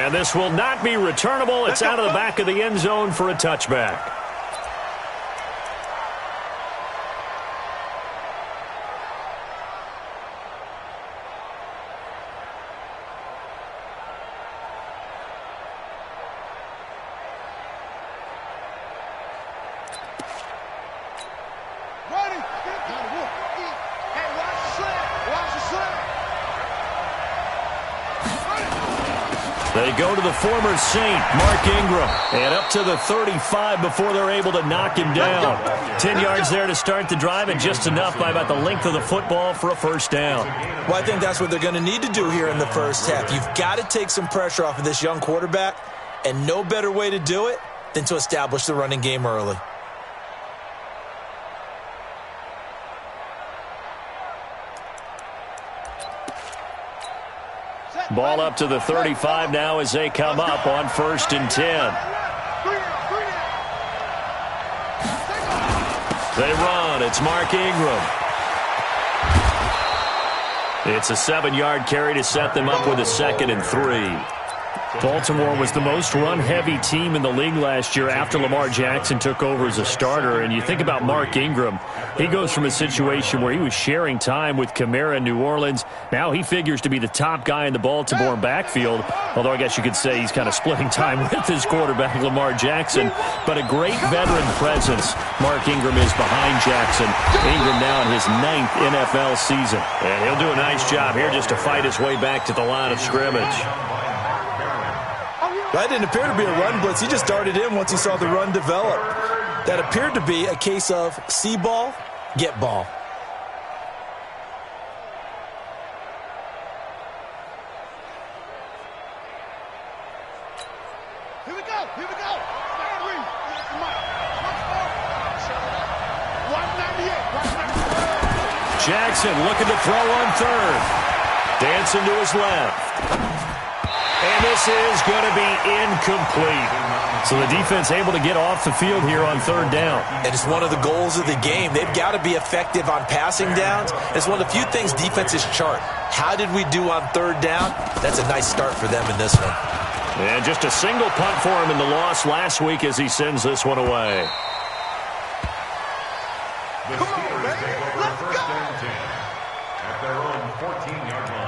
And this will not be returnable. It's out of the back of the end zone for a touchback. They go to the former Saint, Mark Ingram, and up to the 35 before they're able to knock him down. 10 yards there to start the drive, and just enough by about the length of the football for a first down. Well, I think that's what they're going to need to do here in the first half. You've got to take some pressure off of this young quarterback, and no better way to do it than to establish the running game early. Ball up to the 35 now as they come up on 1st and 10. They run. It's Mark Ingram. It's a 7-yard carry to set them up with a 2nd and 3. Baltimore was the most run-heavy team in the league last year after Lamar Jackson took over as a starter. And you think about Mark Ingram, he goes from a situation where he was sharing time with Kamara in New Orleans. Now he figures to be the top guy in the Baltimore backfield, although I guess you could say he's kind of splitting time with his quarterback, Lamar Jackson. But a great veteran presence. Mark Ingram is behind Jackson. Ingram now in his 9th NFL season. And he'll do a nice job here just to fight his way back to the line of scrimmage. That didn't appear to be a run blitz. He just darted in once he saw the run develop. That appeared to be a case of see ball, get ball. Here we go. Here we go. 198. Jackson looking to throw on 3rd. Dancing to his left. And this is going to be incomplete. So the defense able to get off the field here on 3rd down. And it's one of the goals of the game. They've got to be effective on passing downs. It's one of the few things defenses chart. How did we do on 3rd down? That's a nice start for them in this one. And just a single punt for him in the loss last week as he sends this one away. Come on, baby. Let's go. At their own 14-yard line.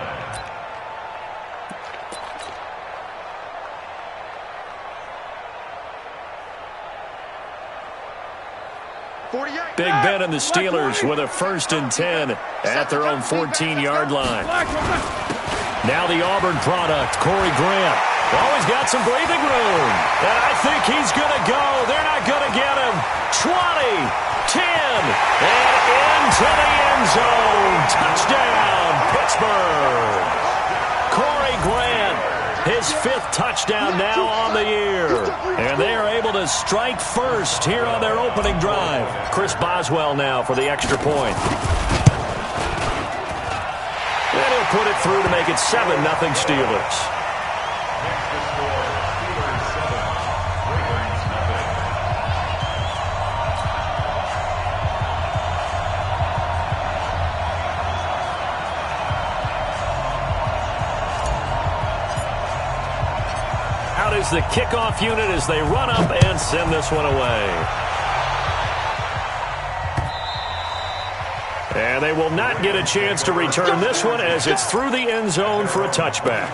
Big Ben and the Steelers with a 1st and 10 at their own 14-yard line. Now the Auburn product, Corey Grant. Always got some breathing room. And I think he's going to go. They're not going to get him. 20, 10, and into the end zone. Touchdown, Pittsburgh. Corey Grant, his 5th touchdown now on the year. And they are able to strike first here on their opening drive. Chris Boswell now for the extra point. And he'll put it through to make it 7-0 Steelers. Is the kickoff unit as they run up and send this one away. And they will not get a chance to return this one as it's through the end zone for a touchback.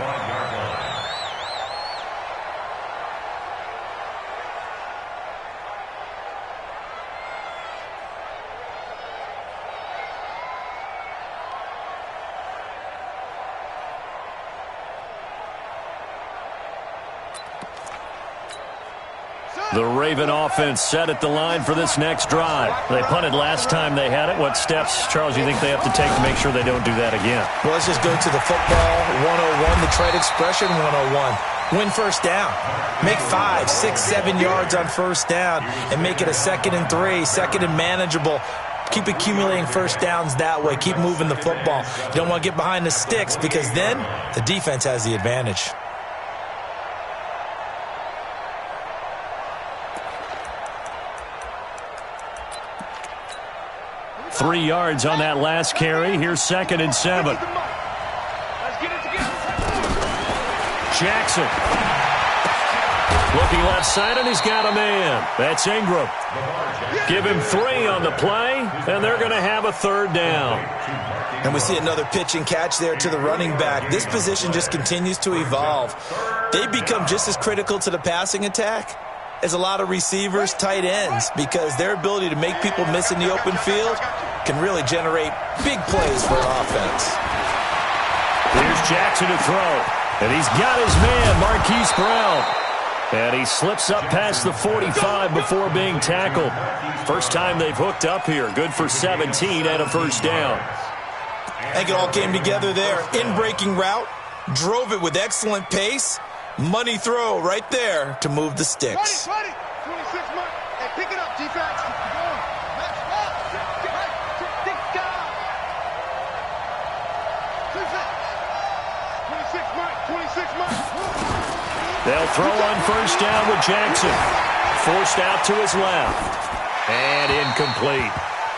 The Raven offense set at the line for this next drive. They punted last time they had it. What steps, Charles, do you think they have to take to make sure they don't do that again? Well, let's just go to the football 101, the trade expression 101. Win first down. Make 5, 6, 7 yards on first down and make it a 2nd and 3, 2nd and manageable. Keep accumulating first downs that way. Keep moving the football. You don't want to get behind the sticks because then the defense has the advantage. 3 yards on that last carry. Here's 2nd and 7. Let's get it together. Jackson Looking left side, and he's got a man. That's Ingram. Give him 3 on the play, and they're going to have a third down. And we see another pitch and catch there to the running back. This position just continues to evolve. They become just as critical to the passing attack as a lot of receivers, tight ends, because their ability to make people miss in the open field can really generate big plays for an offense. Here's Jackson to throw, and he's got his man, Marquise Brown. And he slips up past the 45 before being tackled. First time they've hooked up here. Good for 17 and a first down. I think it all came together there. In-breaking route, drove it with excellent pace. Money throw right there to move the sticks. 20, 26 months. Hey, pick it up, defense. Keep going. Match up. Stick down. 26 months. They'll throw on first down with Jackson. Forced out to his left. And incomplete.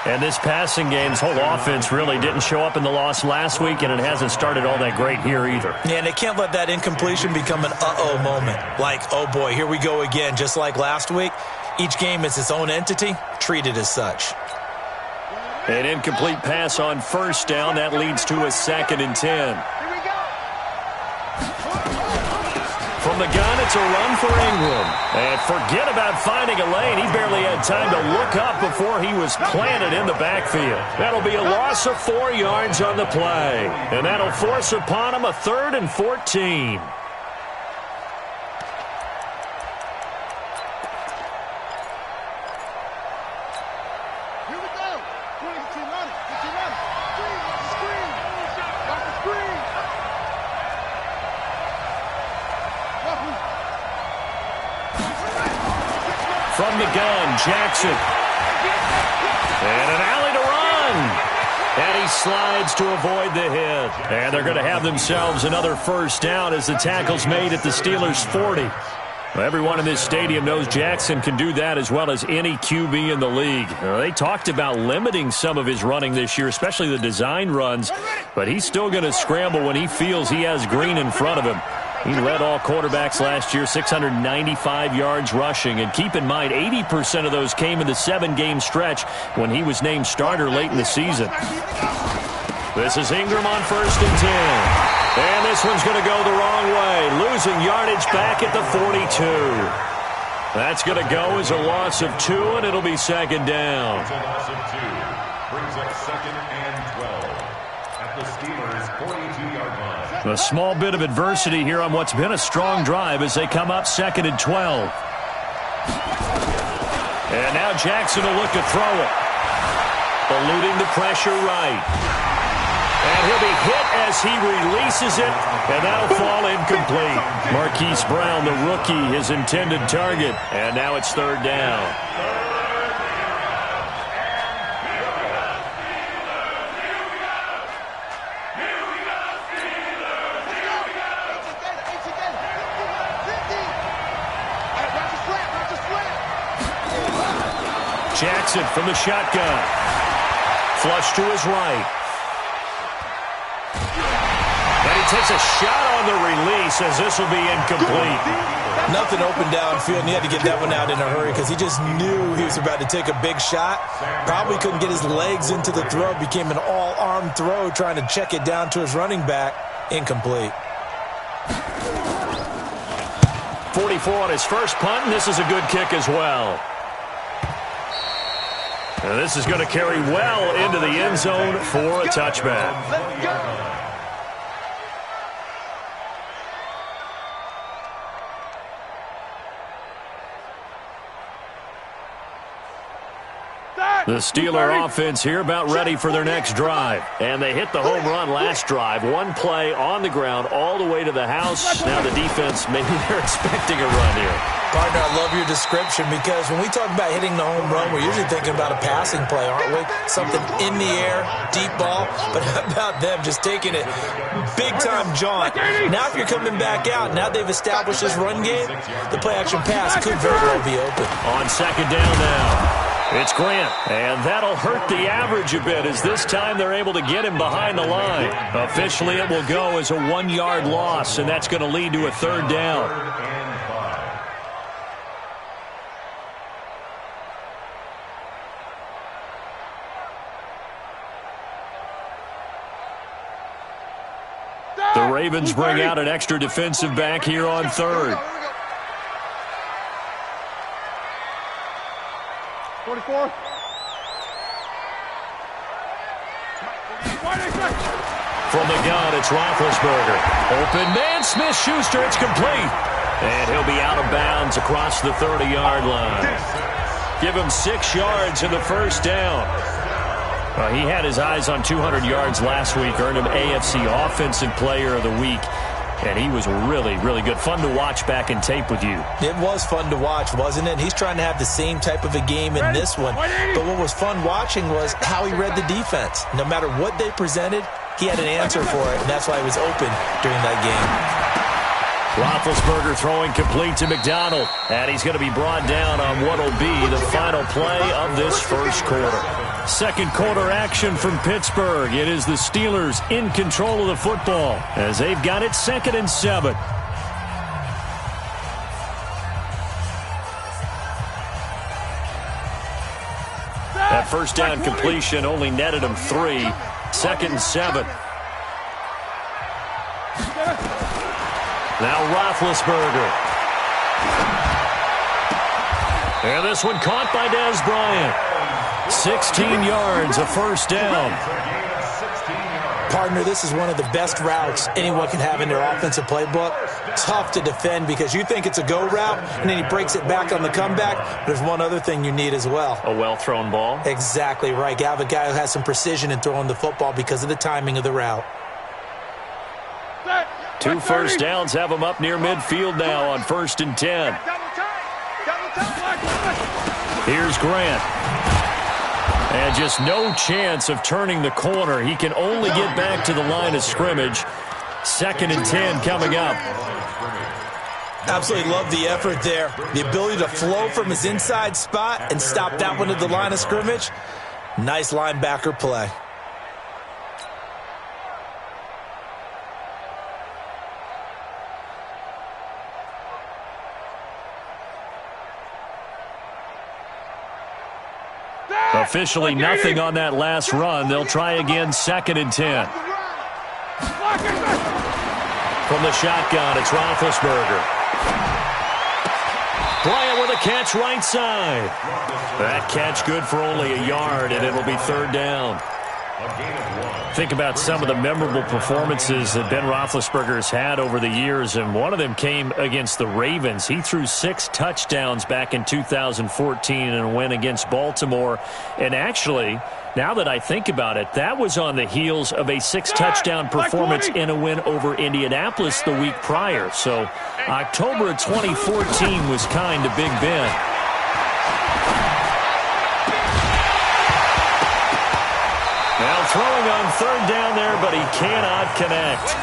And this passing game's whole offense really didn't show up in the loss last week, and it hasn't started all that great here either. Yeah, and they can't let that incompletion become an uh-oh moment. Like, oh boy, here we go again, just like last week. Each game is its own entity, treated as such. An incomplete pass on first down. That leads to a 2nd and 10. From the gun, it's a run for Ingram. And forget about finding a lane. He barely had time to look up before he was planted in the backfield. That'll be a loss of 4 yards on the play. And that'll force upon him a 3rd and 14. From the gun, Jackson. And an alley to run. And he slides to avoid the hit. And they're going to have themselves another first down as the tackle's made at the Steelers' 40. Well, everyone in this stadium knows Jackson can do that as well as any QB in the league. They talked about limiting some of his running this year, especially the design runs. But he's still going to scramble when he feels he has green in front of him. He led all quarterbacks last year, 695 yards rushing. And keep in mind, 80% of those came in the 7-game stretch when he was named starter late in the season. This is Ingram on first and 10. And this one's going to go the wrong way, losing yardage back at the 42. That's going to go as a loss of 2, and it'll be 2nd down. It's a loss of 2. Brings up 2nd and 12 at the Steelers' 42-yard line. A small bit of adversity here on what's been a strong drive as they come up 2nd and 12. And now Jackson will look to throw it. Eluding the pressure right. And he'll be hit as he releases it, and that'll fall incomplete. Marquise Brown, the rookie, his intended target. And now it's 3rd down. Jackson from the shotgun. Flush to his right. And he takes a shot on the release as this will be incomplete. Nothing open downfield, and he had to get that one out in a hurry because he just knew he was about to take a big shot. Probably couldn't get his legs into the throw. Became an all-arm throw trying to check it down to his running back. Incomplete. 44 on his first punt, and this is a good kick as well. And this is going to carry well into the end zone for a touchback. The Steeler offense here about ready for their next drive. And they hit the home run last drive. One play on the ground all the way to the house. Now the defense, maybe they're expecting a run here. Partner, I love your description because when we talk about hitting the home run, we're usually thinking about a passing play, aren't we? Something in the air, deep ball. But how about them just taking it big-time jaunt? Now if you're coming back out, now they've established this run game, the play-action pass could very well be open. On 2nd down now. It's Grant, and that'll hurt the average a bit as this time they're able to get him behind the line. Officially, it will go as a 1-yard loss, and that's going to lead to a 3rd down. Ravens bring out an extra defensive back here on third. 44. From the gun, it's Roethlisberger. Open man, Smith-Schuster, it's complete. And he'll be out of bounds across the 30-yard line. Give him 6 yards in the first down. He had his eyes on 200 yards last week, earned him AFC Offensive Player of the Week. And he was really, really good. Fun to watch back in tape with you. It was fun to watch, wasn't it? He's trying to have the same type of a game in this one. But what was fun watching was how he read the defense. No matter what they presented, he had an answer for it, and that's why he was open during that game. Roethlisberger throwing complete to McDonald. And he's going to be brought down on what will be the final play of this first quarter. Second quarter action from Pittsburgh. It is the Steelers in control of the football as they've got it 2nd and 7. That first down completion only netted him 3. 2nd and 7. Now Roethlisberger. And this one caught by Dez Bryant. 16 yards, a first down. Partner, this is one of the best routes anyone can have in their offensive playbook. Tough to defend because you think it's a go route, and then he breaks it back on the comeback. There's one other thing you need as well. A well-thrown ball? Exactly right. You have a guy who has some precision in throwing the football because of the timing of the route. 2 first downs have him up near midfield now on 1st and 10. Here's Grant. And just no chance of turning the corner. He can only get back to the line of scrimmage. 2nd and 10 coming up. Absolutely love the effort there. The ability to flow from his inside spot and stop that one at the line of scrimmage. Nice linebacker play. Officially nothing on that last run. They'll try again 2nd and 10. From the shotgun, it's Roethlisberger. Bryant with a catch right side. That catch good for only a yard, and it'll be 3rd down. Think about some of the memorable performances that Ben Roethlisberger's had over the years, and one of them came against the Ravens. He threw 6 touchdowns back in 2014 in a win against Baltimore. And actually, now that I think about it, that was on the heels of a 6-touchdown performance in a win over Indianapolis the week prior. So October of 2014 was kind to Big Ben. Now throwing on 3rd down there, but he cannot connect.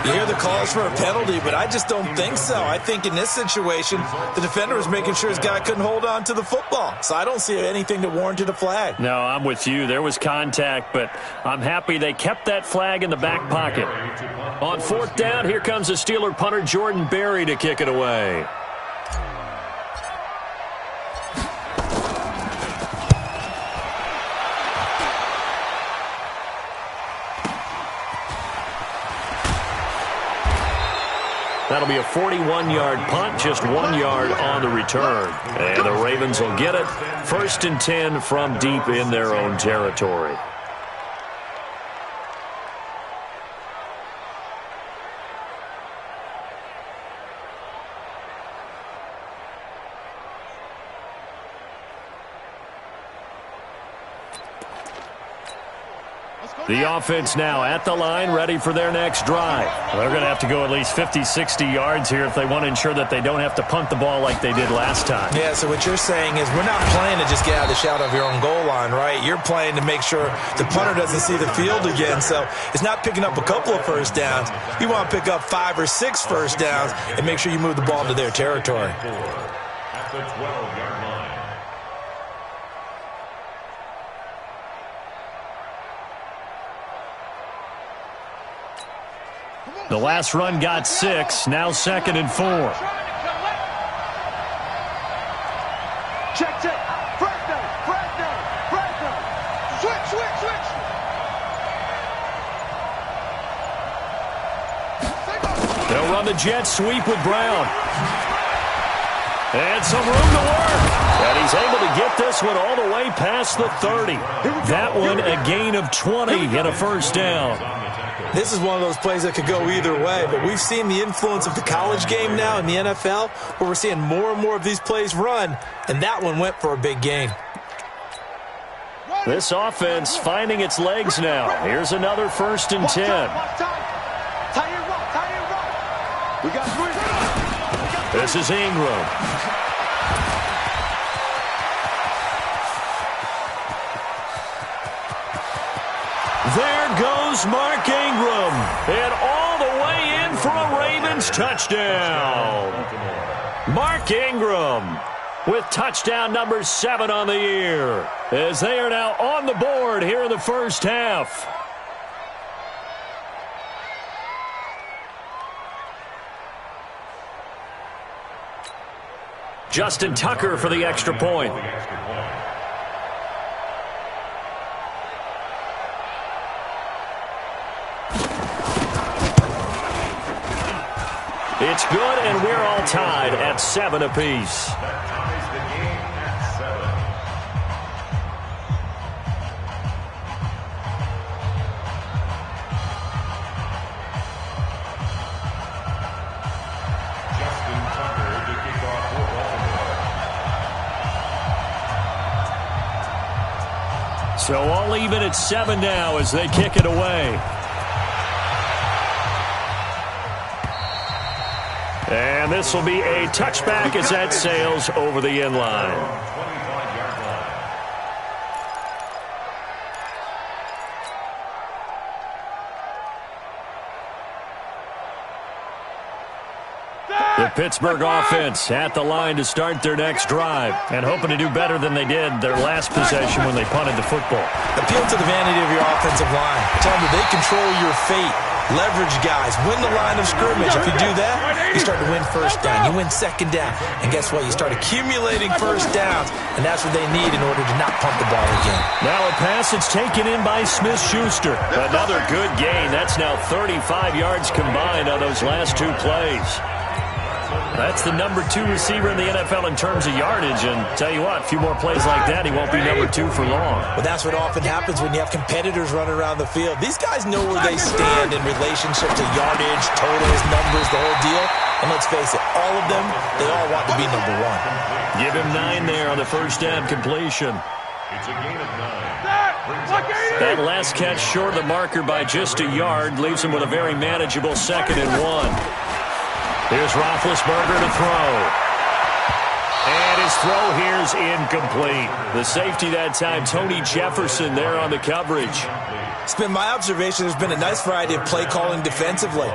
You hear the calls for a penalty, but I just don't think so. I think in this situation, the defender was making sure his guy couldn't hold on to the football. So I don't see anything that warranted a flag. No, I'm with you. There was contact, but I'm happy they kept that flag in the back pocket. On 4th down, here comes the Steeler punter Jordan Berry to kick it away. That'll be a 41-yard punt, just 1 yard on the return. And the Ravens will get it. 1st and 10 from deep in their own territory. The offense now at the line, ready for their next drive. They're going to have to go at least 50, 60 yards here if they want to ensure that they don't have to punt the ball like they did last time. Yeah, so what you're saying is we're not playing to just get out of the shadow of your own goal line, right? You're playing to make sure the punter doesn't see the field again. So it's not picking up a couple of first downs. You want to pick up 5 or 6 first downs and make sure you move the ball into their territory. At the 12-yard line. The last run got 6, now 2nd and 4. Check. Frag down. Switch. on the jet sweep with Brown. And some room to work. And he's able to get this one all the way past the 30. That one a gain of 20 and a first down. This is one of those plays that could go either way, but we've seen the influence of the college game now in the NFL, where we're seeing more and more of these plays run, and that one went for a big gain. This offense finding its legs now. Here's another 1st and 10. This is Ingram. There goes Mark Ingram. And all the way in for a Ravens touchdown. Mark Ingram with touchdown number 7 on the year, as they are now on the board here in the first half. Justin Tucker for the extra point. It's good, and we're all tied at 7 apiece. That ties the game at 7. Justin Tucker to kick off for Baltimore. So all even at 7 now as they kick it away. And this will be a touchback as that sails over the end line. 25-yard line. The Pittsburgh offense at the line to start their next drive and hoping to do better than they did their last possession when they punted the football. Appeal to the vanity of your offensive line. Tell them that they control your fate. Leverage guys. Win the line of scrimmage. If you do that, you start to win first down. You win second down. And guess what? You start accumulating first downs. And that's what they need in order to not pump the ball again. Now a pass that's taken in by Smith-Schuster. Another good gain. That's now 35 yards combined on those last 2 plays. That's the number 2 receiver in the NFL in terms of yardage. And tell you what, a few more plays like that, he won't be number 2 for long. Well, that's what often happens when you have competitors running around the field. These guys know where they stand in relationship to yardage, totals, numbers, the whole deal. And let's face it, all of them, they all want to be number 1. Give him 9 there on the first down completion. It's a gain of 9. That last catch short of the marker by just a yard leaves him with a very manageable 2nd and 1. Here's Roethlisberger to throw. And his throw here's incomplete. The safety that time, Tony Jefferson there on the coverage. It's been my observation there's been a nice variety of play calling defensively.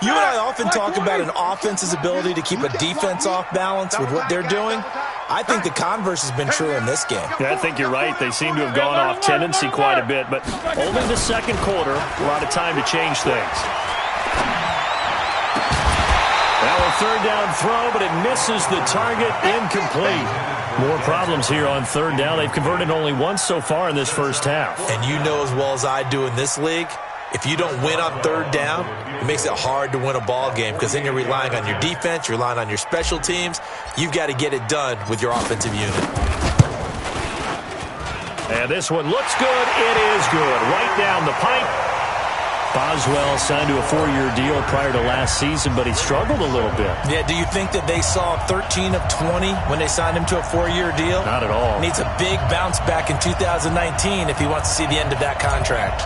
You and I often talk about an offense's ability to keep a defense off balance with what they're doing. I think the converse has been true in this game. Yeah, I think you're right. They seem to have gone off tendency quite a bit, but only the second quarter, a lot of time to change things. Now a 3rd down throw, but it misses the target, incomplete. More problems here on 3rd down. They've converted only once so far in this first half. And you know as well as I do in this league, if you don't win on 3rd down, it makes it hard to win a ball game because then you're relying on your defense, you're relying on your special teams. You've got to get it done with your offensive unit. And this one looks good. It is good. Right down the pipe. Boswell signed to a 4-year deal prior to last season, but he struggled a little bit. Yeah, do you think that they saw 13 of 20 when they signed him to a 4-year deal? Not at all. Needs a big bounce back in 2019 if he wants to see the end of that contract.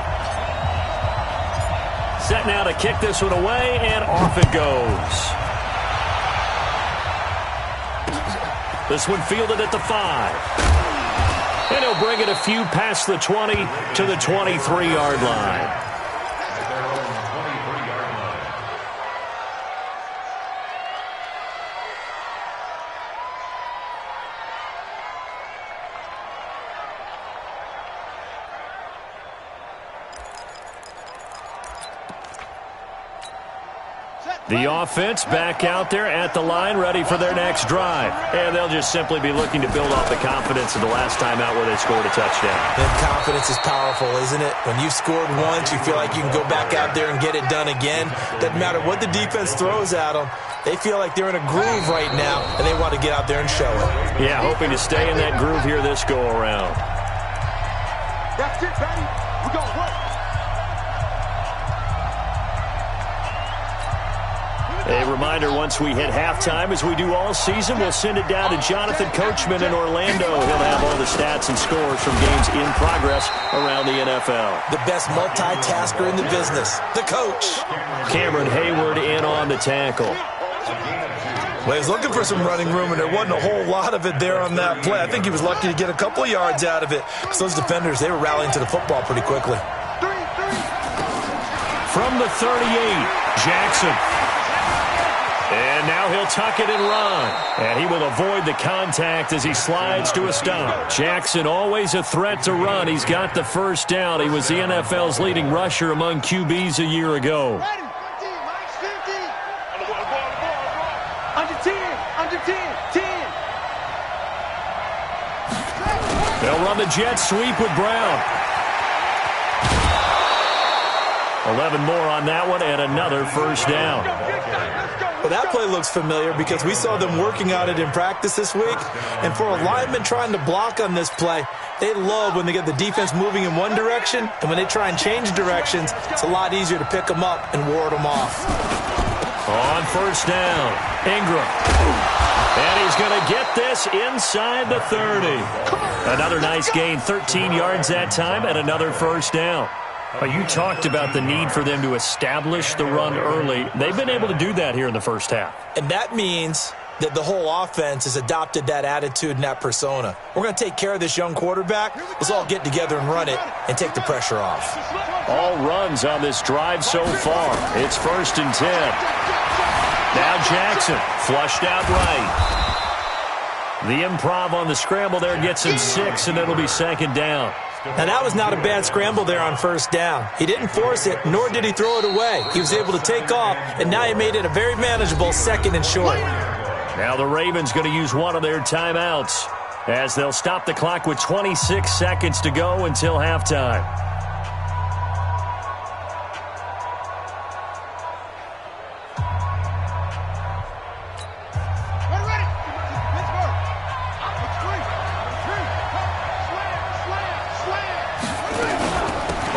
Set now to kick this one away, and off it goes. This one fielded at the 5. And he'll bring it a few past the 20 to the 23-yard line. The offense back out there at the line, ready for their next drive. And they'll just simply be looking to build off the confidence of the last time out where they scored a touchdown. And confidence is powerful, isn't it? When you've scored once, you feel like you can go back out there and get it done again. Doesn't matter what the defense throws at them. They feel like they're in a groove right now, and they want to get out there and show it. Yeah, hoping to stay in that groove here this go-around. That's it, Patty. We're going to work. A reminder, once we hit halftime, as we do all season, we'll send it down to Jonathan Coachman in Orlando. He'll have all the stats and scores from games in progress around the NFL. The best multitasker in the business, the coach. Cameron Hayward in on the tackle. Well, he was looking for some running room, and there wasn't a whole lot of it there on that play. I think he was lucky to get a couple of yards out of it, because those defenders, they were rallying to the football pretty quickly. From the 38, Jackson. And now he'll tuck it and run. And he will avoid the contact as he slides to a stop. Jackson always a threat to run. He's got the first down. He was the NFL's leading rusher among QBs a year ago. Ready. 15, Mike, 15. Under 10. Under 10. 10. They'll run the jet sweep with Brown. 11 more on that one and another first down. Well, that play looks familiar because we saw them working on it in practice this week. And for a lineman trying to block on this play, they love when they get the defense moving in one direction. And when they try and change directions, it's a lot easier to pick them up and ward them off. On first down, Ingram. And he's going to get this inside the 30. Another nice gain, 13 yards that time, and another first down. You talked about the need for them to establish the run early. They've been able to do that here in the first half. And that means that the whole offense has adopted that attitude and that persona. We're going to take care of this young quarterback. Let's all get together and run it and take the pressure off. All runs on this drive so far. It's 1st and 10. Now Jackson, flushed out right. The improv on the scramble there gets him 6, and it'll be 2nd down. Now, that was not a bad scramble there on first down. He didn't force it, nor did he throw it away. He was able to take off, and now he made it a very manageable 2nd and short. Now the Ravens going to use one of their timeouts as they'll stop the clock with 26 seconds to go until halftime.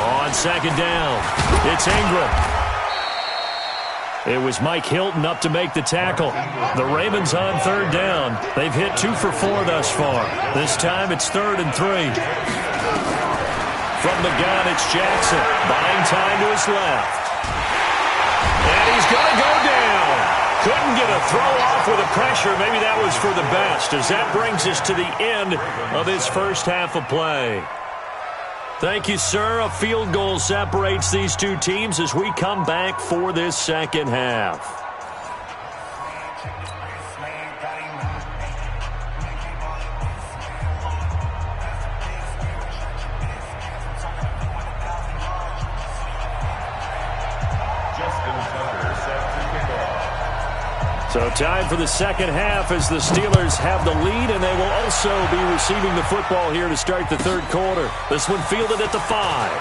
On 2nd down, it's Ingram. It was Mike Hilton up to make the tackle. The Ravens on 3rd down. They've hit 2 for 4 thus far. This time it's 3rd and 3. From the gun, it's Jackson. Buying time to his left. And he's going to go down. Couldn't get a throw off with the pressure. Maybe that was for the best, as that brings us to the end of his first half of play. Thank you, sir. A field goal separates these two teams as we come back for this second half. So time for the second half as the Steelers have the lead, and they will also be receiving the football here to start the third quarter. This one fielded at the 5.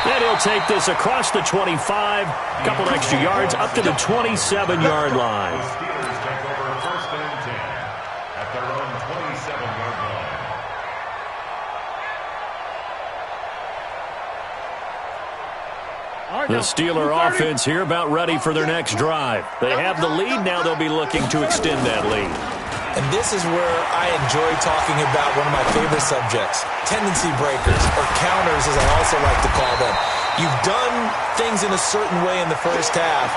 And he'll take this across the 25, a couple extra yards, up to the 27-yard line. Steelers take over 1st and 10 at their own 27-yard line. The Steeler offense here about ready for their next drive. They have the lead. Now they'll be looking to extend that lead. And this is where I enjoy talking about one of my favorite subjects, tendency breakers, or counters as I also like to call them. You've done things in a certain way in the first half,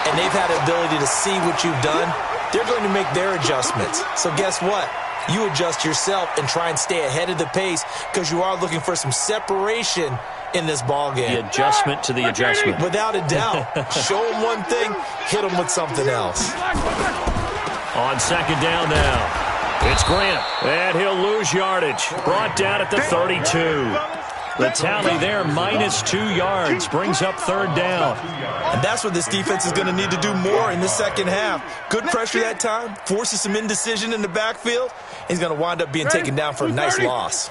and they've had the ability to see what you've done. They're going to make their adjustments. So guess what? You adjust yourself and try and stay ahead of the pace because you are looking for some separation in this ball game. The adjustment to the adjustment. Without a doubt. Show them one thing, hit them with something else. On 2nd down now, it's Grant, and he'll lose yardage. Brought down at the 32. The tally there, -2 yards, brings up third down. And that's what this defense is going to need to do more in the second half. Good pressure that time, forces some indecision in the backfield. He's going to wind up being taken down for a nice loss.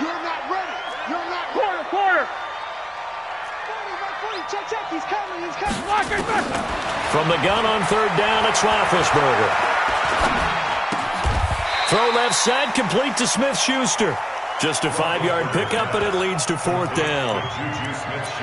You're not ready. You're not ready. Quarter. Check. He's coming. From the gun on third down, it's Roethlisberger. Throw left side, complete to Smith-Schuster. Just a 5-yard pickup, but it leads to fourth down.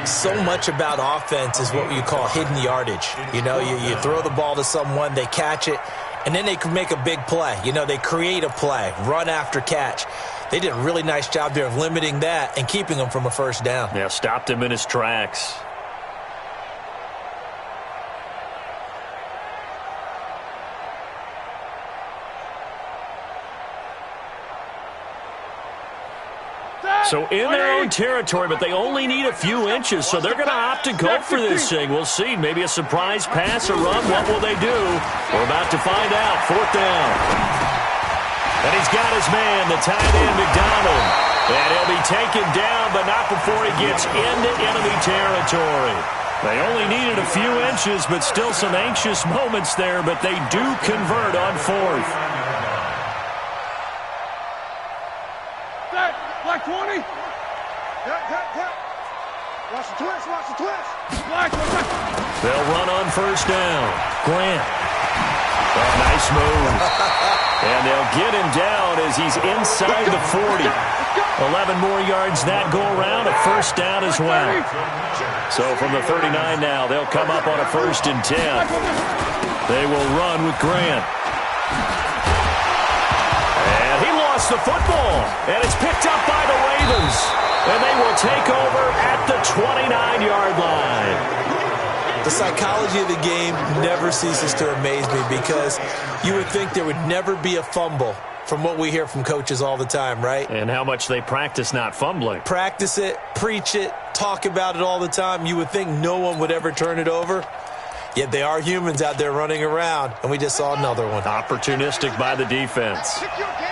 So much about offense is what you call hidden yardage. You know, you throw the ball to someone, they catch it, and then they can make a big play. You know, they create a play, run after catch. They did a really nice job there of limiting that and keeping him from a first down. Yeah, stopped him in his tracks. So in their own territory, but they only need a few inches, so they're going to opt to go for this thing. We'll see. Maybe a surprise pass or run. What will they do? We're about to find out. Fourth down. And he's got his man, the tight end, McDonald. And he'll be taken down, but not before he gets into enemy territory. They only needed a few inches, but still some anxious moments there, but they do convert on fourth. Black 20. Watch the twist. Black. They'll run on first down. Grant. Oh, nice move. And they'll get him down as he's inside the 40. 11 more yards that go around, a first down as well. So from the 39 now, they'll come up on a 1st and 10. They will run with Grant. And he lost the football. And it's picked up by the Ravens. And they will take over at the 29-yard line. The psychology of the game never ceases to amaze me because you would think there would never be a fumble from what we hear from coaches all the time, right? And how much they practice not fumbling. Practice it, preach it, talk about it all the time. You would think no one would ever turn it over. Yet they are humans out there running around, and we just saw another one. Opportunistic by the defense.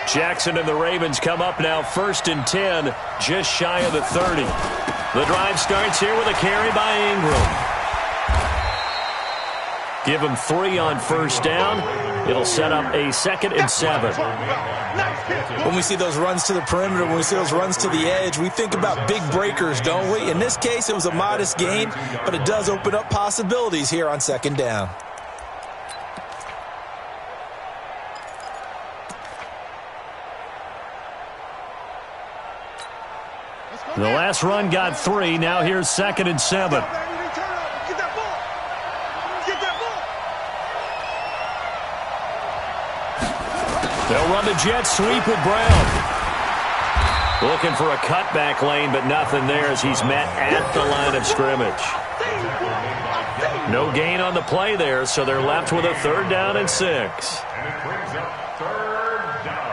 Jackson and the Ravens come up now 1st and 10, just shy of the 30. The drive starts here with a carry by Ingram. Give him 3 on first down. It'll set up a 2nd and 7. When we see those runs to the perimeter, when we see those runs to the edge, we think about big breakers, don't we? In this case, it was a modest gain, but it does open up possibilities here on 2nd down. The last run got 3. Now here's 2nd and 7. They'll run the jet sweep with Brown. Looking for a cutback lane, but nothing there as he's met at the line of scrimmage. No gain on the play there, so they're left with a 3rd down and 6. And it brings up 3rd down.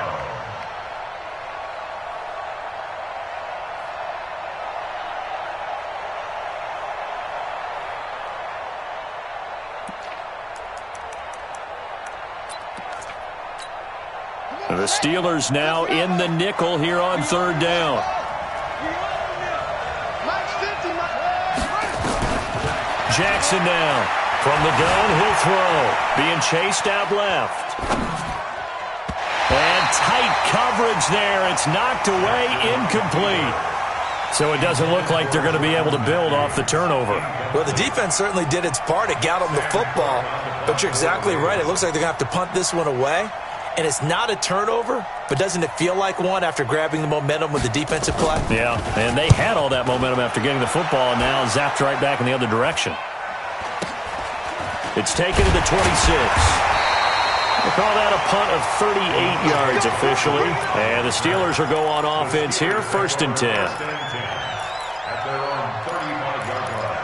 The Steelers now in the nickel here on 3rd down. Jackson now. From the gun, he'll throw. Being chased out left. And tight coverage there. It's knocked away, incomplete. So it doesn't look like they're going to be able to build off the turnover. Well, the defense certainly did its part. It got them the football. But you're exactly right. It looks like they're going to have to punt this one away. And it's not a turnover, but doesn't it feel like one after grabbing the momentum with the defensive play? Yeah, and they had all that momentum after getting the football and now zapped right back in the other direction. It's taken to the 26. We'll call that a punt of 38 yards officially. And the Steelers will go on offense here, 1st and 10. At their own 35-yard line.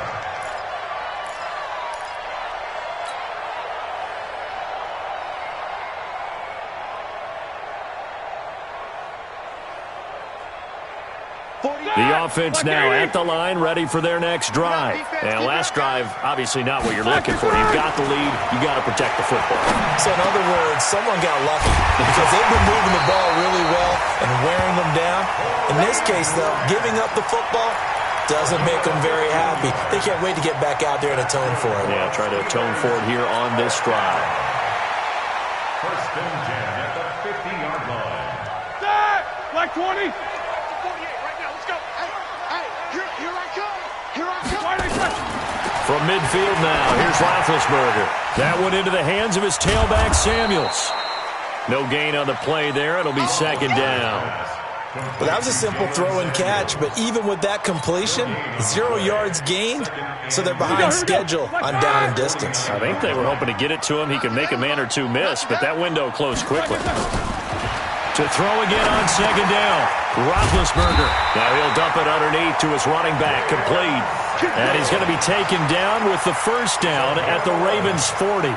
The offense now at the line, ready for their next drive. And last drive, obviously not what you're looking for. You've got the lead. You've got to protect the football. So in other words, someone got lucky because they've been moving the ball really well and wearing them down. In this case, though, giving up the football doesn't make them very happy. They can't wait to get back out there and atone for it. Yeah, try to atone for it here on this drive. First and 10 at the 50-yard line. Black 20. 48 right now. Let's go. Hey, here I come. Here I come. From midfield now, here's Roethlisberger. That went into the hands of his tailback, Samuels. No gain on the play there. It'll be second down. Well, that was a simple throw and catch, but even with that completion, 0 yards gained, so they're behind schedule on down and distance. I think they were hoping to get it to him. He could make a man or two miss, but that window closed quickly. To throw again on second down, Roethlisberger. Now he'll dump it underneath to his running back, complete. And he's going to be taken down with the first down at the Ravens' 40.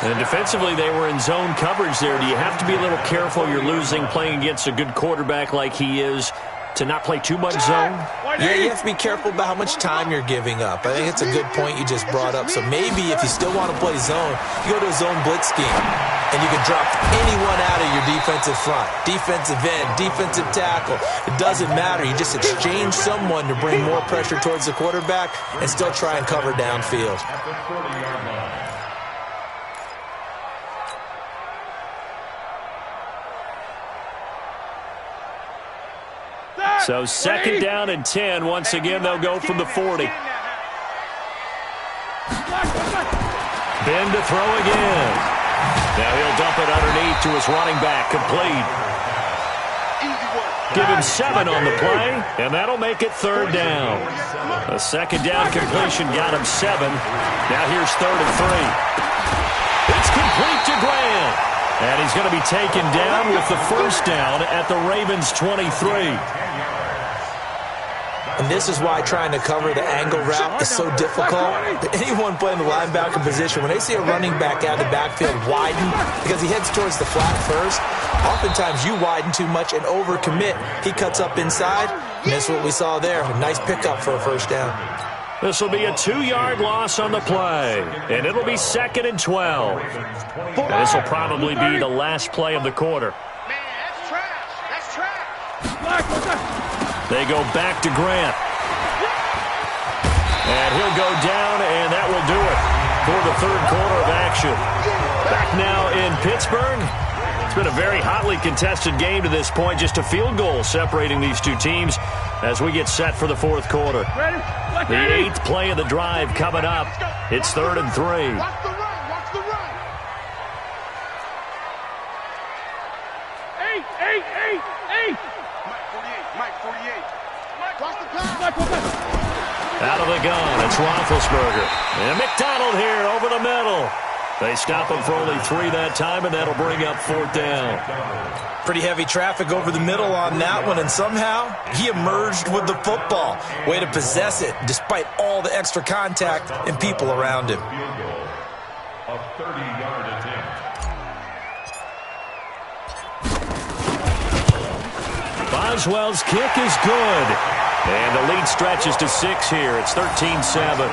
And defensively, they were in zone coverage there. Do you have to be a little careful? You're losing playing against a good quarterback like he is to not play too much zone? Yeah, you have to be careful about how much time you're giving up. I think it's a good point you just brought up. So maybe if you still want to play zone, you go to a zone blitz scheme. And you can drop anyone out of your defensive front, defensive end, defensive tackle. It doesn't matter. You just exchange someone to bring more pressure towards the quarterback and still try and cover downfield. At the 40-yard line. So second down and 10. Once again, they'll go from the 40. Ben to throw again. Now he'll dump it underneath to his running back, complete. Give him 7 on the play, and that'll make it third down. A second down completion got him 7. Now here's third and 3. It's complete to Grant. And he's going to be taken down with the first down at the Ravens' 23. And this is why trying to cover the angle route is so difficult. Anyone playing the linebacker position, when they see a running back out of the backfield widen because he heads towards the flat first, oftentimes you widen too much and overcommit. He cuts up inside, and that's what we saw there. A nice pickup for a first down. This will be a 2-yard loss on the play, and it'll be second and 12. And this will probably be the last play of the quarter. Man, that's trash. That's trash. They go back to Grant. And he'll go down, and that will do it for the third quarter of action. Back now in Pittsburgh. It's been a very hotly contested game to this point. Just a field goal separating these two teams as we get set for the fourth quarter. The 8th play of the drive coming up. It's third and 3. Watch the run. Watch the run. 8. Mike 48. Watch the pass. Out of the gun, it's Roethlisberger. And McDonald here over the middle. They stop him for only 3 that time, and that'll bring up fourth down. Pretty heavy traffic over the middle on that one, and somehow he emerged with the football. Way to possess it, despite all the extra contact and people around him. Field goal. A 30-yard attempt. Boswell's kick is good. And the lead stretches to 6 here. It's 13-7.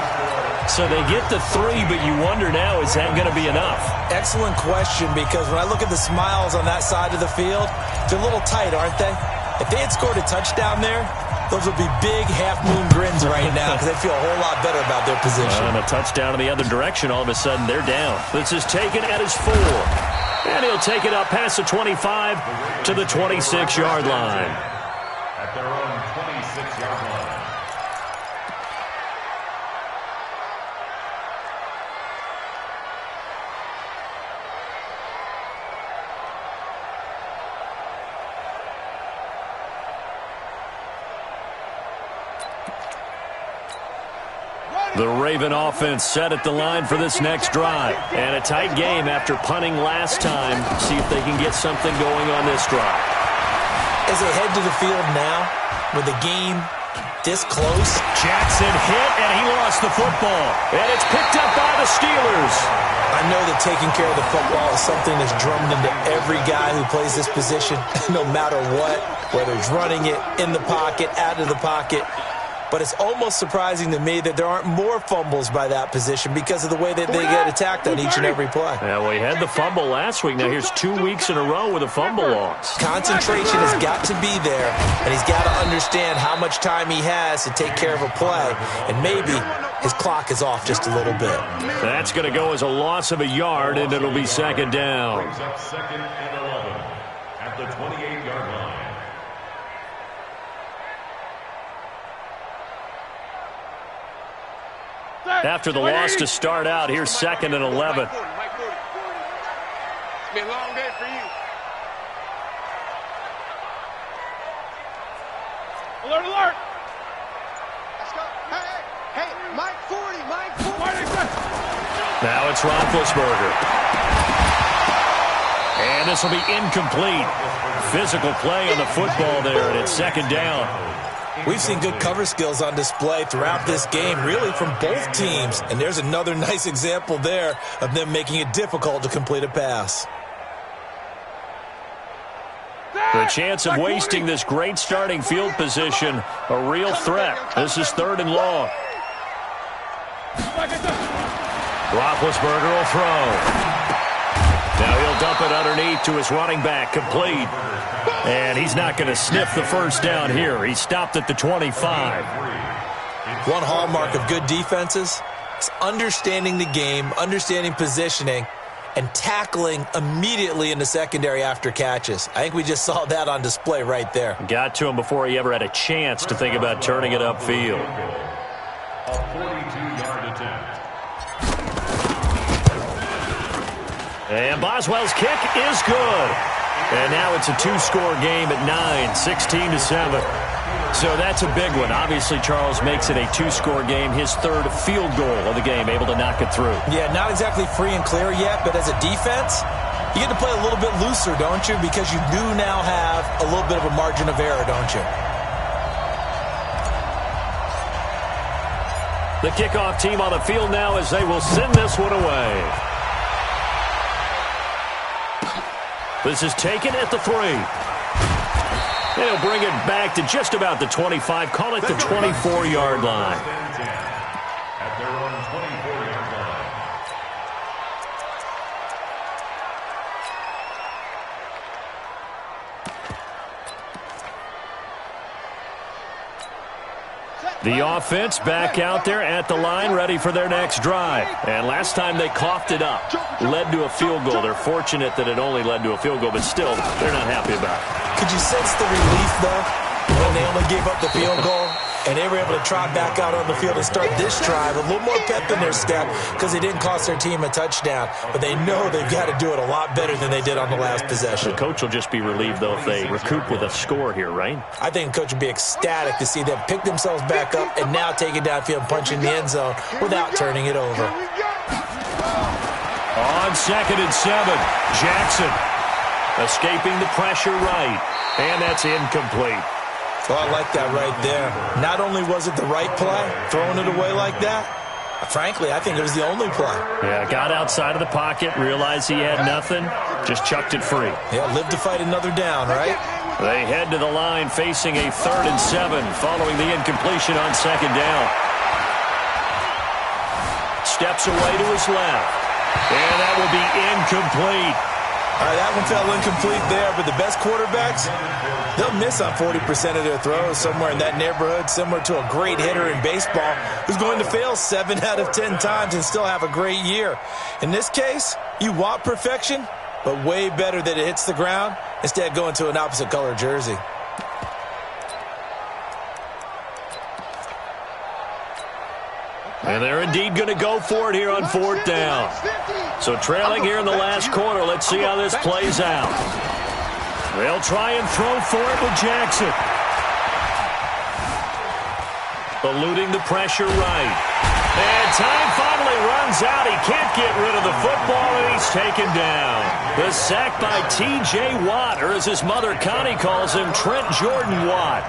So they get the 3, but you wonder now, is that going to be enough? Excellent question, because when I look at the smiles on that side of the field, they're a little tight, aren't they? If they had scored a touchdown there, those would be big half-moon grins right now because they feel a whole lot better about their position. And a touchdown in the other direction, all of a sudden they're down. This is taken at his 4. And he'll take it up past the 25 to the 26-yard line. At their own 26-yard line. The Raven offense set at the line for this next drive. And a tight game after punting last time. See if they can get something going on this drive. As they head to the field now, with the game this close. Jackson hit, and he lost the football. And it's picked up by the Steelers. I know that taking care of the football is something that's drummed into every guy who plays this position, no matter what, whether he's running it, in the pocket, out of the pocket. But it's almost surprising to me that there aren't more fumbles by that position because of the way that they get attacked on each and every play. Yeah, well, he had the fumble last week. Now here's 2 weeks in a row with a fumble loss. Concentration has got to be there, and he's got to understand how much time he has to take care of a play, and maybe his clock is off just a little bit. That's going to go as a loss of a yard, and it'll be second down. Brings up 2nd and 11 at the 28-yard line. After the loss to start out, here's 2nd and 11. It's been a long day for you. Alert, alert! Let's go. Hey, Mike 40, Mike 40. Now it's Roethlisberger. And this will be incomplete. Physical play on the football there, and it's second down. We've seen good cover skills on display throughout this game, really from both teams. And there's another nice example there of them making it difficult to complete a pass. The chance of wasting this great starting field position, a real threat. This is 3rd and long. Roethlisberger will throw. Now he'll dump it underneath to his running back, complete. And he's not going to sniff the first down here. He stopped at the 25. One hallmark of good defenses is understanding the game, understanding positioning, and tackling immediately in the secondary after catches. I think we just saw that on display right there. Got to him before he ever had a chance to think about turning it upfield. A 42-yard attempt. And Boswell's kick is good. And now it's a 2-score game at 9, 16-7. So that's a big one. Obviously, Charles makes it a 2-score game, his 3rd field goal of the game, able to knock it through. Yeah, not exactly free and clear yet, but as a defense, you get to play a little bit looser, don't you? Because you do now have a little bit of a margin of error, don't you? The kickoff team on the field now as they will send this one away. This is taken at the 3. They'll bring it back to just about the 25. Call it the 24-yard line. At their own 24-yard line. The offense back out there at the line, ready for their next drive. And last time they coughed it up, led to a field goal. They're fortunate that it only led to a field goal, but still, they're not happy about it. Could you sense the relief, though, when they only gave up the field goal and they were able to trot back out on the field and start this drive? A little more pep in their step because they didn't cost their team a touchdown, but they know they've got to do it a lot better than they did on the last possession. The coach will just be relieved, though, if they recoup with a score here, right? I think the coach would be ecstatic to see them pick themselves back up and now take it downfield and punch in the end zone without turning it over. On 2nd and 7, Jackson escaping the pressure right, and that's incomplete. Oh, I like that right there. Not only was it the right play, throwing it away like that, frankly, I think it was the only play. Yeah, got outside of the pocket, realized he had nothing, just chucked it free. Yeah, live to fight another down, right? They head to the line facing a 3rd and 7 following the incompletion on 2nd down. Steps away to his left, and that will be incomplete. All right, that one fell incomplete there, but the best quarterbacks, they'll miss on 40% of their throws, somewhere in that neighborhood, similar to a great hitter in baseball who's going to fail 7 out of 10 times and still have a great year. In this case, you want perfection, but way better that it hits the ground instead of going to an opposite color jersey. And they're indeed going to go for it here on 4th down. So trailing here in the last quarter, let's see how this plays out. They'll try and throw for it with Jackson. Eluding the pressure right. And time finally runs out. He can't get rid of the football, and he's taken down. The sack by T.J. Watt, or as his mother Connie calls him, Trent Jordan Watt.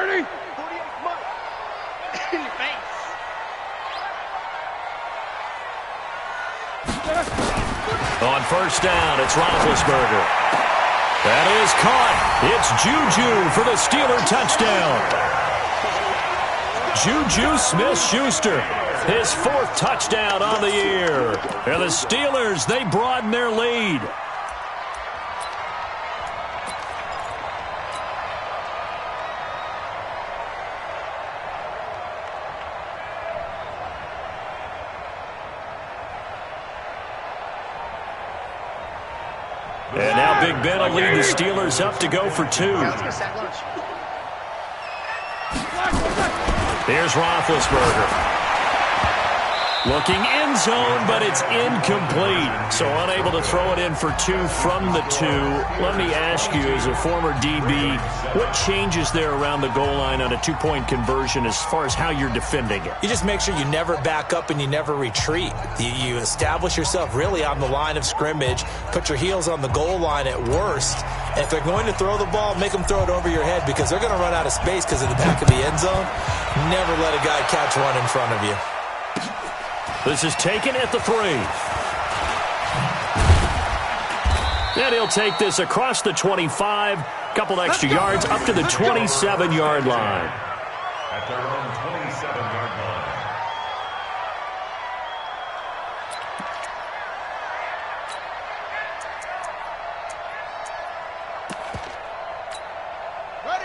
48 Mike. In your face. On first down, it's Roethlisberger. That is caught. It's Juju for the Steeler touchdown. Juju Smith-Schuster, his 4th touchdown on the year. And the Steelers, they broaden their lead. And now Big Ben will lead the Steelers up to go for 2. Here's Roethlisberger. Looking end zone, but it's incomplete. So unable to throw it in for 2 from the 2. Let me ask you, as a former DB, what changes there around the goal line on a 2-point conversion as far as how you're defending it? You just make sure you never back up and you never retreat. You establish yourself really on the line of scrimmage, put your heels on the goal line at worst. And if they're going to throw the ball, make them throw it over your head because they're going to run out of space because of the back of the end zone. Never let a guy catch one in front of you. This is taken at the 3. And he'll take this across the 25. Couple extra yards up to the 27-yard line. At their own 27-yard line.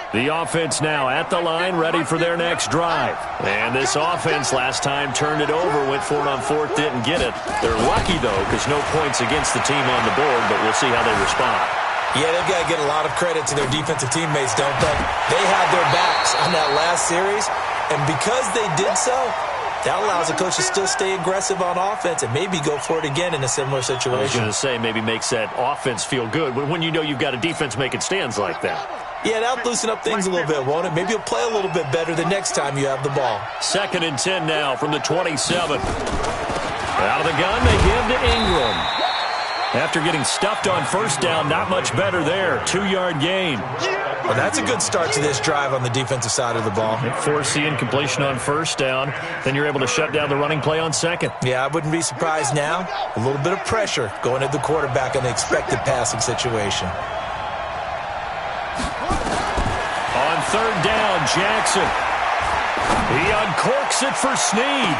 The offense now at the line, ready for their next drive. And this offense last time turned it over, went for it on 4th, didn't get it. They're lucky, though, because no points against the team on the board, but we'll see how they respond. Yeah, they've got to get a lot of credit to their defensive teammates, don't they? They had their backs on that last series, and because they did so, that allows the coach to still stay aggressive on offense and maybe go for it again in a similar situation. I was going to say, maybe makes that offense feel good when you know you've got a defense making stands like that. Yeah, that'll loosen up things a little bit, won't it? Maybe you'll play a little bit better the next time you have the ball. 2nd and 10 now from the 27. Out of the gun, they give to Ingram. After getting stuffed on first down, not much better there. 2-yard gain. Well, that's a good start to this drive on the defensive side of the ball. Force the incompletion on first down. Then you're able to shut down the running play on 2nd. Yeah, I wouldn't be surprised now. A little bit of pressure going at the quarterback in the expected passing situation. On 3rd down, Jackson. He uncorks it for Snead.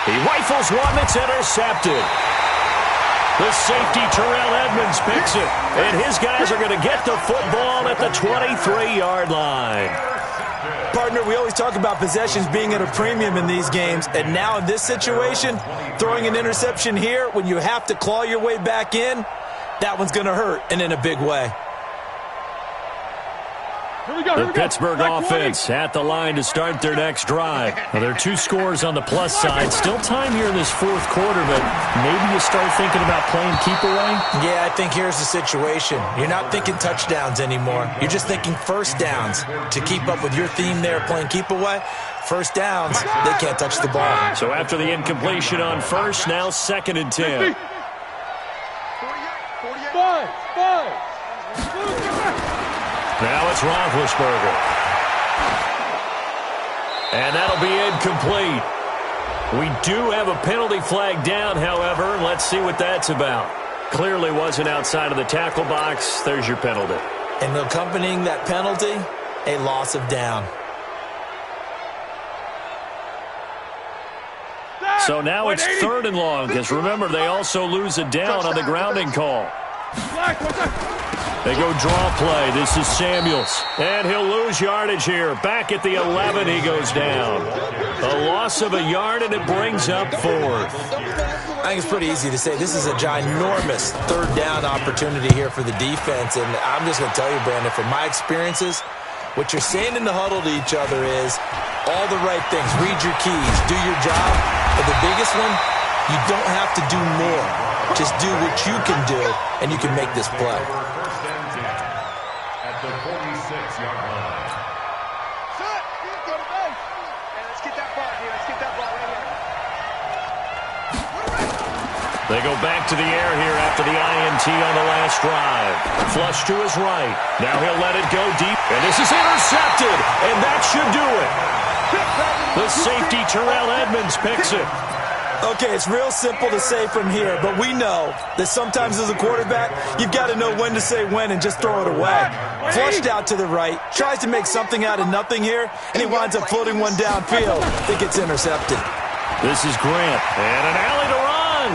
He rifles one that's intercepted. The safety, Terrell Edmonds, picks it. And his guys are going to get the football at the 23-yard line. Partner, we always talk about possessions being at a premium in these games. And now in this situation, throwing an interception here when you have to claw your way back in, that one's going to hurt, and in a big way. The Pittsburgh offense at the line to start their next drive. Now, there are 2 scores on the plus side. Still time here in this 4th quarter, but maybe you start thinking about playing keep away? Yeah, I think here's the situation. You're not thinking touchdowns anymore. You're just thinking first downs. To keep up with your theme there, playing keep away, first downs, they can't touch the ball. So after the incompletion on first, now 2nd and 10. 5. Now it's Roethlisberger. And that'll be incomplete. We do have a penalty flag down, however. Let's see what that's about. Clearly wasn't outside of the tackle box. There's your penalty. And accompanying that penalty, a loss of down. So now it's 3rd and long, because remember, they also lose a down on the grounding call. They go draw play. This is Samuels. And he'll lose yardage here. Back at the 11, he goes down. A loss of a yard, and it brings up 4th. I think it's pretty easy to say this is a ginormous 3rd down opportunity here for the defense. And I'm just going to tell you, Brandon, from my experiences, what you're saying in the huddle to each other is all the right things. Read your keys. Do your job. But the biggest one, you don't have to do more. Just do what you can do, and you can make this play. At the 46-yard line. Set. Go to base. And let's get that ball here. Let's get that ball right They go back to the air here after the INT on the last drive. Flush to his right. Now he'll let it go deep. And this is intercepted. And that should do it. The safety, Terrell Edmonds, picks it. Okay, it's real simple to say from here, but we know that sometimes as a quarterback, you've got to know when to say when and just throw it away. Flushed out to the right, tries to make something out of nothing here, and he winds up floating one downfield. I think it's intercepted. This is Grant, and an alley to run.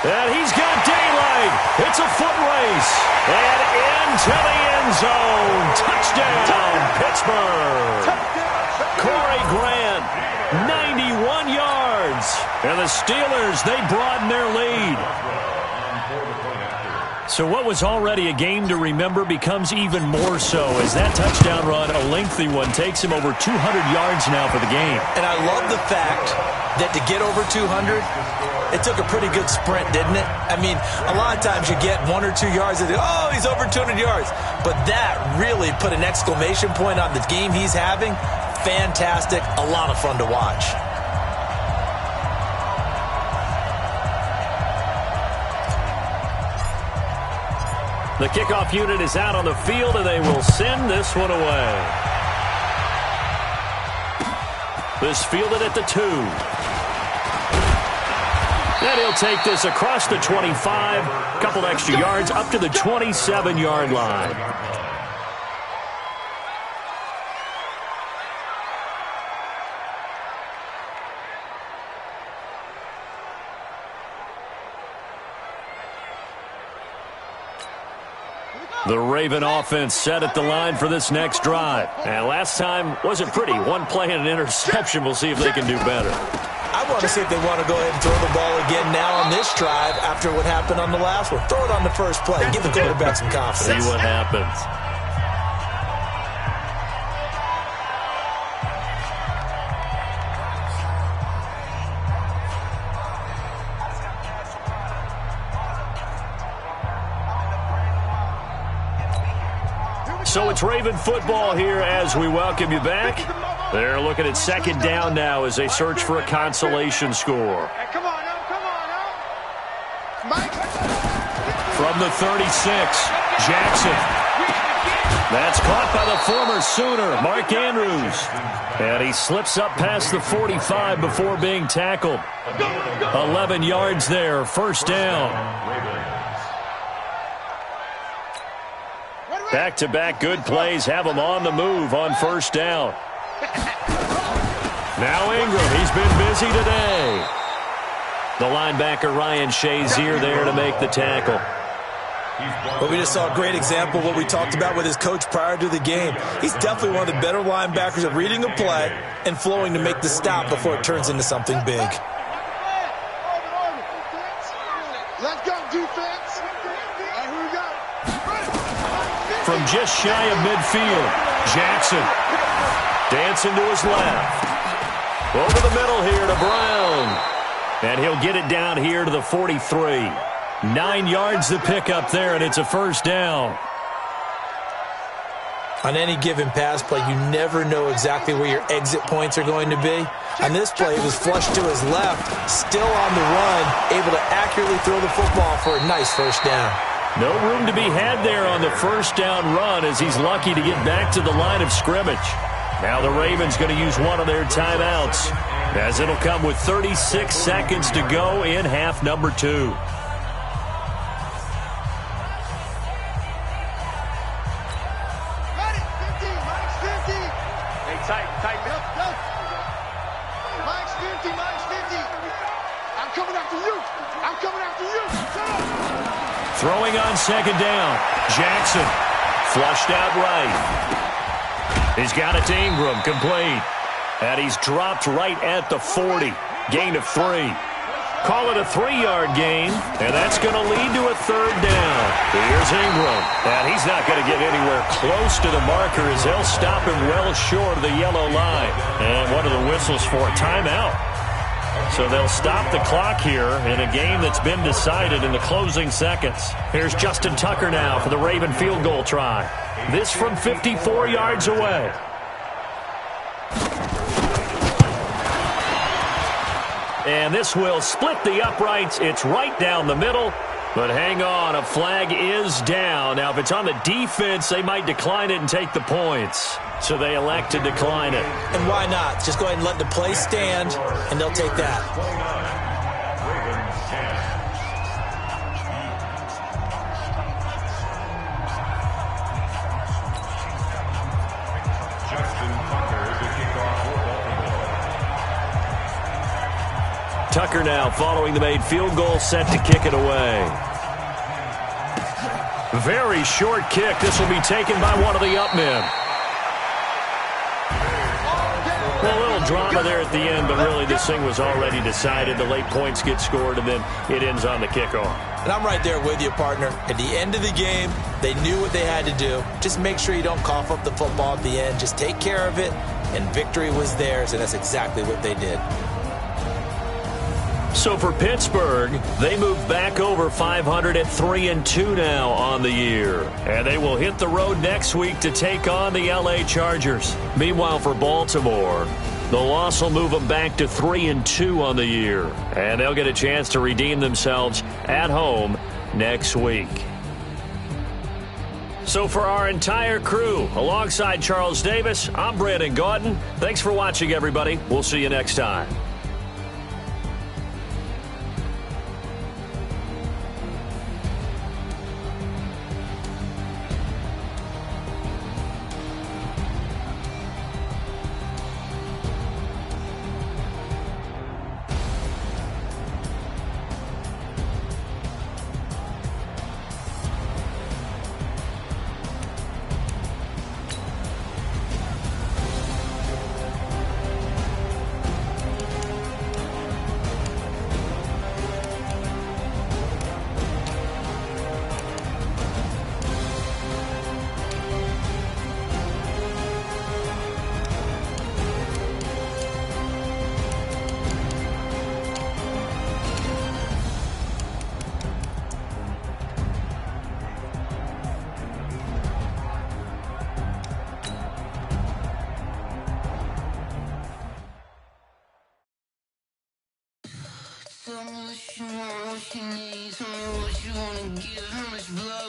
And he's got daylight. It's a foot race. And into the end zone. Touchdown, Pittsburgh. Corey Grant, 91 yards. And the Steelers, they broaden their lead. So what was already a game to remember becomes even more so as that touchdown run, a lengthy one, takes him over 200 yards now for the game. And I love the fact that to get over 200, it took a pretty good sprint, didn't it? I mean, a lot of times you get 1 or 2 yards and oh, he's over 200 yards. But that really put an exclamation point on the game he's having. Fantastic, a lot of fun to watch. The kickoff unit is out on the field, and they will send this one away. This fielded at the 2. And he'll take this across the 25, a couple extra yards up to the 27-yard line. The Raven offense set at the line for this next drive. And last time wasn't pretty. One play and an interception. We'll see if they can do better. I want to see if they want to go ahead and throw the ball again now on this drive after what happened on the last one. Throw it on the first play. Give the quarterback some confidence. See what happens. So it's Raven football here as we welcome you back. They're looking at second down now as they search for a consolation score. Hey, come on now, Mike. From the 36, Jackson. That's caught by the former Sooner, Mark Andrews. And he slips up past the 45 before being tackled. 11 yards there, first down. Back-to-back good plays have him on the move on first down. Now Ingram, he's been busy today. The linebacker Ryan Shazier there to make the tackle. But we just saw a great example of what we talked about with his coach prior to the game. He's definitely one of the better linebackers at reading a play and flowing to make the stop before it turns into something big. Let's go, defense. Here we go. From just shy of midfield, Jackson dancing to his left. Over the middle here to Brown. And he'll get it down here to the 43. 9 yards to pick up there, and it's a first down. On any given pass play, you never know exactly where your exit points are going to be. On this play, it was flushed to his left, still on the run, able to accurately throw the football for a nice first down. No room to be had there on the first down run as he's lucky to get back to the line of scrimmage. Now the Ravens going to use one of their timeouts as it'll come with 36 seconds to go in half number 2. Throwing on second down. Jackson flushed out right. He's got it to Ingram, complete. And he's dropped right at the 40. Gain of 3. Call it a 3-yard gain, and that's going to lead to a third down. Here's Ingram. And he's not going to get anywhere close to the marker as they'll stop him well short of the yellow line. And what are the whistles for? A timeout. So they'll stop the clock here in a game that's been decided in the closing seconds. Here's Justin Tucker now for the Raven field goal try. This from 54 yards away. And this will split the uprights. It's right down the middle. But hang on, a flag is down. Now, if it's on the defense, they might decline it and take the points. So they elect to decline it. And why not? Just go ahead and let the play stand, and they'll take that. Tucker now following the made field goal, set to kick it away. Very short kick. This will be taken by one of the up men. Well, a little drama there at the end, but really this thing was already decided. The late points get scored, and then it ends on the kickoff. And I'm right there with you, partner. At the end of the game, they knew what they had to do. Just make sure you don't cough up the football at the end. Just take care of it, and victory was theirs, and that's exactly what they did. So for Pittsburgh, they move back over 500 at 3-2 now on the year. And they will hit the road next week to take on the LA Chargers. Meanwhile, for Baltimore, the loss will move them back to 3-2 on the year. And they'll get a chance to redeem themselves at home next week. So for our entire crew, alongside Charles Davis, I'm Brandon Gaudin. Thanks for watching, everybody. We'll see you next time. Tell me what you want, what you need. Tell me what you wanna give, how much blood.